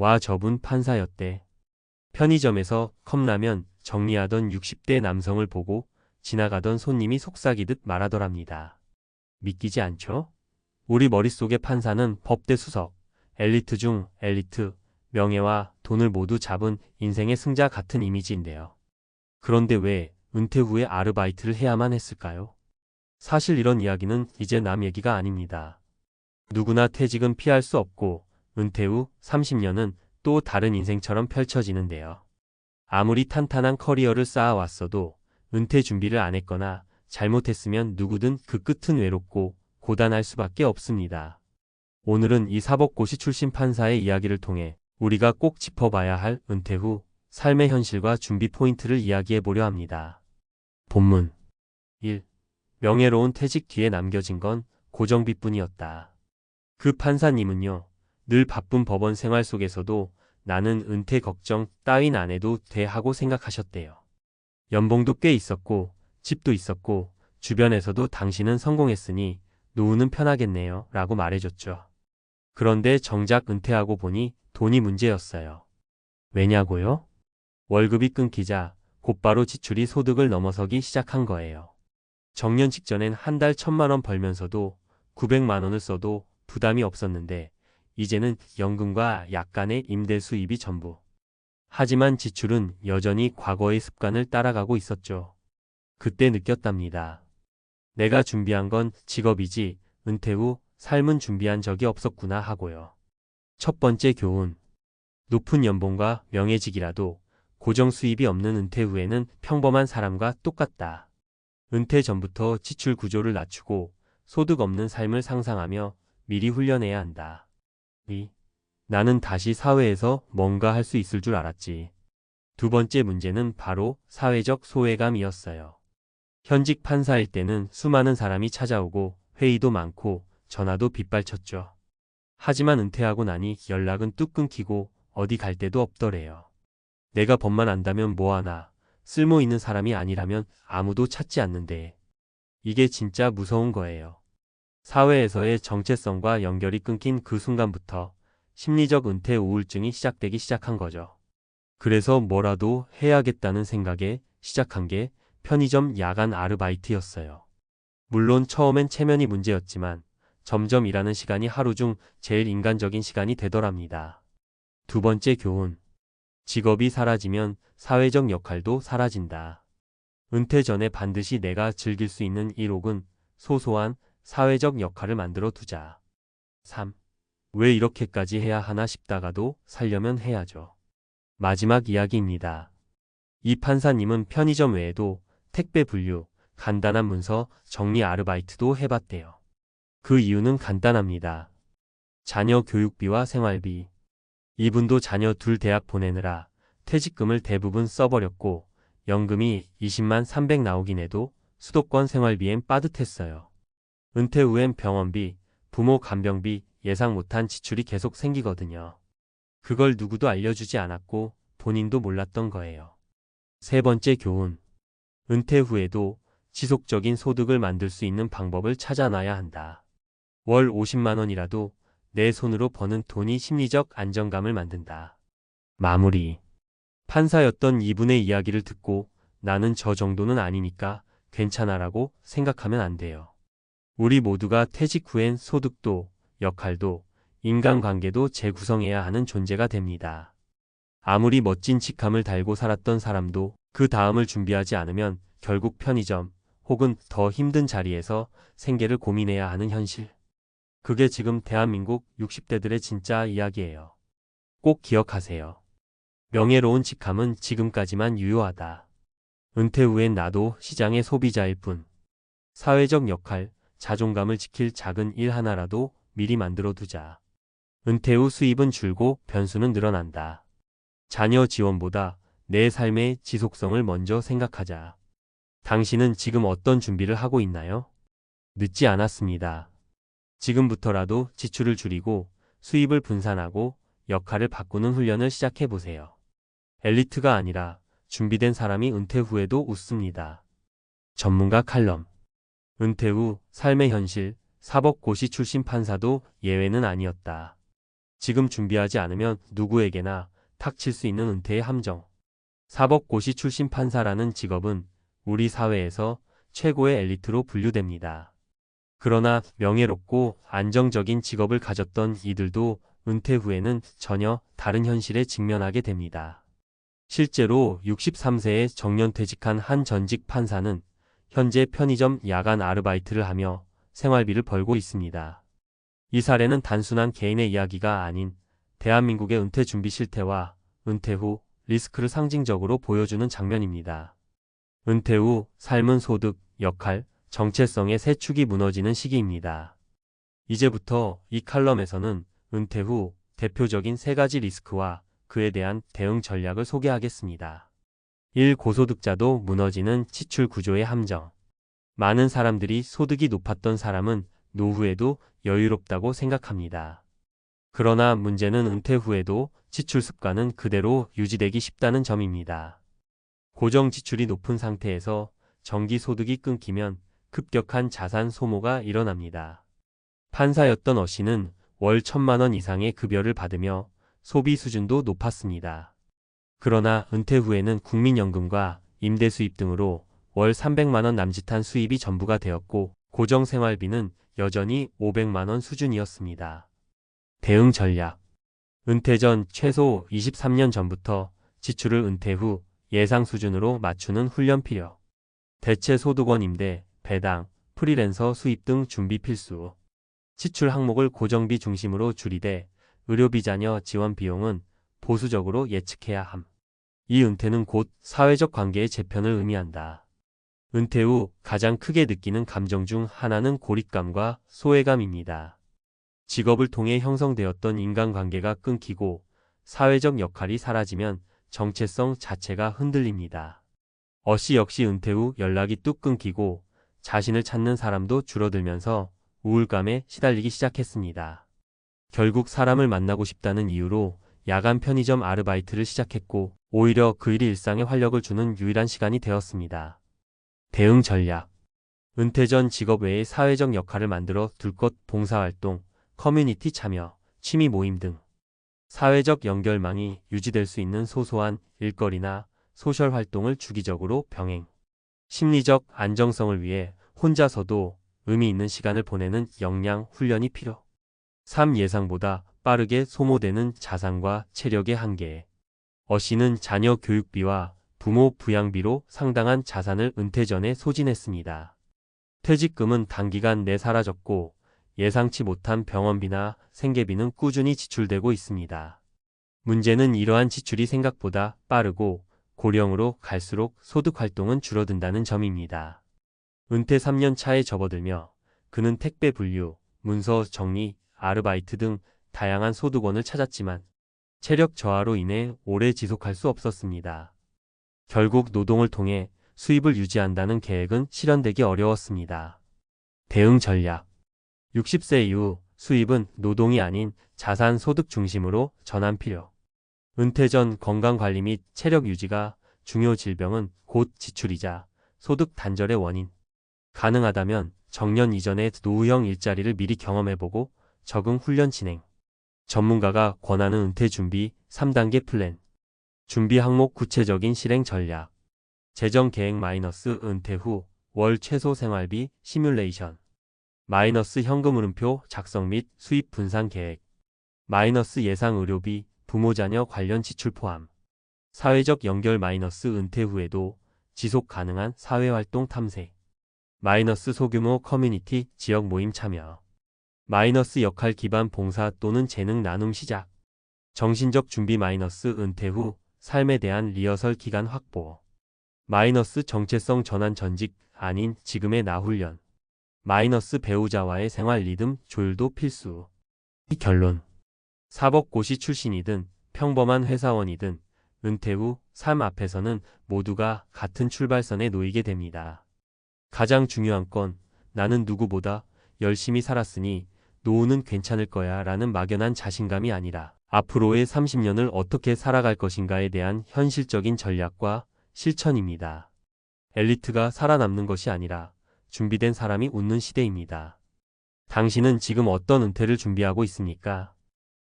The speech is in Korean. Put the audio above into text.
와 저분 판사였대. 편의점에서 컵라면 정리하던 60대 남성을 보고 지나가던 손님이 속삭이듯 말하더랍니다. 믿기지 않죠? 우리 머릿속의 판사는 법대 수석, 엘리트 중 엘리트, 명예와 돈을 모두 잡은 인생의 승자 같은 이미지인데요. 그런데 왜 은퇴 후에 아르바이트를 해야만 했을까요? 사실 이런 이야기는 이제 남 얘기가 아닙니다. 누구나 퇴직은 피할 수 없고 은퇴 후 30년은 또 다른 인생처럼 펼쳐지는데요. 아무리 탄탄한 커리어를 쌓아왔어도 은퇴 준비를 안 했거나 잘못했으면 누구든 그 끝은 외롭고 고단할 수밖에 없습니다. 오늘은 이 사법고시 출신 판사의 이야기를 통해 우리가 꼭 짚어봐야 할 은퇴 후 삶의 현실과 준비 포인트를 이야기해 보려 합니다. 본문 1. 명예로운 퇴직 뒤에 남겨진 건 고정비뿐이었다. 그 판사님은요, 늘 바쁜 법원 생활 속에서도 나는 은퇴 걱정 따윈 안 해도 돼 하고 생각하셨대요. 연봉도 꽤 있었고 집도 있었고 주변에서도 당신은 성공했으니 노후는 편하겠네요 라고 말해줬죠. 그런데 정작 은퇴하고 보니 돈이 문제였어요. 왜냐고요? 월급이 끊기자 곧바로 지출이 소득을 넘어서기 시작한 거예요. 정년 직전엔 한 달 1,000만 원 벌면서도 900만 원을 써도 부담이 없었는데 이제는 연금과 약간의 임대 수입이 전부. 하지만 지출은 여전히 과거의 습관을 따라가고 있었죠. 그때 느꼈답니다. 내가 준비한 건 직업이지 은퇴 후 삶은 준비한 적이 없었구나 하고요. 첫 번째 교훈. 높은 연봉과 명예직이라도 고정 수입이 없는 은퇴 후에는 평범한 사람과 똑같다. 은퇴 전부터 지출 구조를 낮추고 소득 없는 삶을 상상하며 미리 훈련해야 한다. 2. 나는 다시 사회에서 뭔가 할 수 있을 줄 알았지. 두 번째 문제는 바로 사회적 소외감이었어요. 현직 판사일 때는 수많은 사람이 찾아오고 회의도 많고 전화도 빗발쳤죠. 하지만 은퇴하고 나니 연락은 뚝 끊기고 어디 갈 데도 없더래요. 내가 법만 안다면 뭐하나, 쓸모 있는 사람이 아니라면 아무도 찾지 않는데. 이게 진짜 무서운 거예요. 사회에서의 정체성과 연결이 끊긴 그 순간부터 심리적 은퇴 우울증이 시작되기 시작한 거죠. 그래서 뭐라도 해야겠다는 생각에 시작한 게 편의점 야간 아르바이트였어요. 물론 처음엔 체면이 문제였지만 점점 일하는 시간이 하루 중 제일 인간적인 시간이 되더랍니다. 두 번째 교훈. 직업이 사라지면 사회적 역할도 사라진다. 은퇴 전에 반드시 내가 즐길 수 있는 1억은 소소한 사회적 역할을 만들어 두자. 3. 왜 이렇게까지 해야 하나 싶다가도 살려면 해야죠. 마지막 이야기입니다. 이 판사님은 편의점 외에도 택배 분류, 간단한 문서 정리 아르바이트도 해봤대요. 그 이유는 간단합니다. 자녀 교육비와 생활비. 이분도 자녀 둘 대학 보내느라 퇴직금을 대부분 써버렸고 연금이 20만 300 나오긴 해도 수도권 생활비엔 빠듯했어요. 은퇴 후엔 병원비, 부모 간병비, 예상 못한 지출이 계속 생기거든요. 그걸 누구도 알려주지 않았고 본인도 몰랐던 거예요. 세 번째 교훈. 은퇴 후에도 지속적인 소득을 만들 수 있는 방법을 찾아놔야 한다. 월 50만 원이라도 내 손으로 버는 돈이 심리적 안정감을 만든다. 마무리. 판사였던 이분의 이야기를 듣고 나는 저 정도는 아니니까 괜찮아라고 생각하면 안 돼요. 우리 모두가 퇴직 후엔 소득도, 역할도, 인간관계도 재구성해야 하는 존재가 됩니다. 아무리 멋진 직함을 달고 살았던 사람도 그 다음을 준비하지 않으면 결국 편의점 혹은 더 힘든 자리에서 생계를 고민해야 하는 현실. 그게 지금 대한민국 60대들의 진짜 이야기예요. 꼭 기억하세요. 명예로운 직함은 지금까지만 유효하다. 은퇴 후엔 나도 시장의 소비자일 뿐. 사회적 역할, 자존감을 지킬 작은 일 하나라도 미리 만들어 두자. 은퇴 후 수입은 줄고 변수는 늘어난다. 자녀 지원보다 내 삶의 지속성을 먼저 생각하자. 당신은 지금 어떤 준비를 하고 있나요? 늦지 않았습니다. 지금부터라도 지출을 줄이고 수입을 분산하고 역할을 바꾸는 훈련을 시작해 보세요. 엘리트가 아니라 준비된 사람이 은퇴 후에도 웃습니다. 전문가 칼럼. 은퇴 후 삶의 현실, 사법고시 출신 판사도 예외는 아니었다. 지금 준비하지 않으면 누구에게나 닥칠 수 있는 은퇴의 함정. 사법고시 출신 판사라는 직업은 우리 사회에서 최고의 엘리트로 분류됩니다. 그러나 명예롭고 안정적인 직업을 가졌던 이들도 은퇴 후에는 전혀 다른 현실에 직면하게 됩니다. 실제로 63세에 정년퇴직한 한 전직 판사는 현재 편의점 야간 아르바이트를 하며 생활비를 벌고 있습니다. 이 사례는 단순한 개인의 이야기가 아닌 대한민국의 은퇴 준비 실태와 은퇴 후 리스크를 상징적으로 보여주는 장면입니다. 은퇴 후 삶은 소득, 역할, 정체성의 세 축이 무너지는 시기입니다. 이제부터 이 칼럼에서는 은퇴 후 대표적인 세 가지 리스크와 그에 대한 대응 전략을 소개하겠습니다. 1. 고소득자도 무너지는 지출 구조의 함정. 많은 사람들이 소득이 높았던 사람은 노후에도 여유롭다고 생각합니다. 그러나 문제는 은퇴 후에도 지출 습관은 그대로 유지되기 쉽다는 점입니다. 고정 지출이 높은 상태에서 정기 소득이 끊기면 급격한 자산 소모가 일어납니다. 판사였던 어 씨는 월 1,000만 원 이상의 급여를 받으며 소비 수준도 높았습니다. 그러나 은퇴 후에는 국민연금과 임대 수입 등으로 월 300만 원 남짓한 수입이 전부가 되었고 고정 생활비는 여전히 500만 원 수준이었습니다. 대응 전략. 은퇴 전 최소 23년 전부터 지출을 은퇴 후 예상 수준으로 맞추는 훈련 필요. 대체 소득원 임대, 배당, 프리랜서 수입 등 준비 필수. 지출 항목을 고정비 중심으로 줄이되 의료비 자녀 지원 비용은 보수적으로 예측해야 함. 이 은퇴는 곧 사회적 관계의 재편을 의미한다. 은퇴 후 가장 크게 느끼는 감정 중 하나는 고립감과 소외감입니다. 직업을 통해 형성되었던 인간관계가 끊기고 사회적 역할이 사라지면 정체성 자체가 흔들립니다. 어 씨 역시 은퇴 후 연락이 뚝 끊기고 자신을 찾는 사람도 줄어들면서 우울감에 시달리기 시작했습니다. 결국 사람을 만나고 싶다는 이유로 야간 편의점 아르바이트를 시작했고 오히려 그 일이 일상에 활력을 주는 유일한 시간이 되었습니다. 대응 전략. 은퇴 전 직업 외의 사회적 역할을 만들어 둘 것 봉사활동, 커뮤니티 참여, 취미 모임 등 사회적 연결망이 유지될 수 있는 소소한 일거리나 소셜 활동을 주기적으로 병행. 심리적 안정성을 위해 혼자서도 의미 있는 시간을 보내는 역량 훈련이 필요. 3. 예상보다 빠르게 소모되는 자산과 체력의 한계. 어 씨는 자녀 교육비와 부모 부양비로 상당한 자산을 은퇴 전에 소진했습니다. 퇴직금은 단기간 내 사라졌고 예상치 못한 병원비나 생계비는 꾸준히 지출되고 있습니다. 문제는 이러한 지출이 생각보다 빠르고 고령으로 갈수록 소득 활동은 줄어든다는 점입니다. 은퇴 3년 차에 접어들며 그는 택배 분류, 문서 정리, 아르바이트 등 다양한 소득원을 찾았지만 체력 저하로 인해 오래 지속할 수 없었습니다. 결국 노동을 통해 수입을 유지한다는 계획은 실현되기 어려웠습니다. 대응 전략. 60세 이후 수입은 노동이 아닌 자산 소득 중심으로 전환 필요. 은퇴 전 건강관리 및 체력 유지가 중요 질병은 곧 지출이자 소득 단절의 원인. 가능하다면 정년 이전에 노후형 일자리를 미리 경험해보고 적응 훈련 진행. 전문가가 권하는 은퇴 준비 3단계 플랜. 준비 항목 구체적인 실행 전략. 재정 계획 마이너스 은퇴 후 월 최소 생활비 시뮬레이션. 마이너스 현금 흐름표 작성 및 수입 분산 계획. 마이너스 예상 의료비, 부모 자녀 관련 지출 포함. 사회적 연결 마이너스 은퇴 후에도 지속 가능한 사회활동 탐색. 마이너스 소규모 커뮤니티 지역 모임 참여. 마이너스 역할 기반 봉사 또는 재능 나눔 시작. 정신적 준비 마이너스 은퇴 후 삶에 대한 리허설 기간 확보. 마이너스 정체성 전환 전직 아닌 지금의 나 훈련. 마이너스 배우자와의 생활 리듬 조율도 필수. 결론. 사법고시 출신이든 평범한 회사원이든 은퇴 후 삶 앞에서는 모두가 같은 출발선에 놓이게 됩니다. 가장 중요한 건 나는 누구보다 열심히 살았으니 노후는 괜찮을 거야 라는 막연한 자신감이 아니라 앞으로의 30년을 어떻게 살아갈 것인가에 대한 현실적인 전략과 실천입니다. 엘리트가 살아남는 것이 아니라 준비된 사람이 웃는 시대입니다. 당신은 지금 어떤 은퇴를 준비하고 있습니까?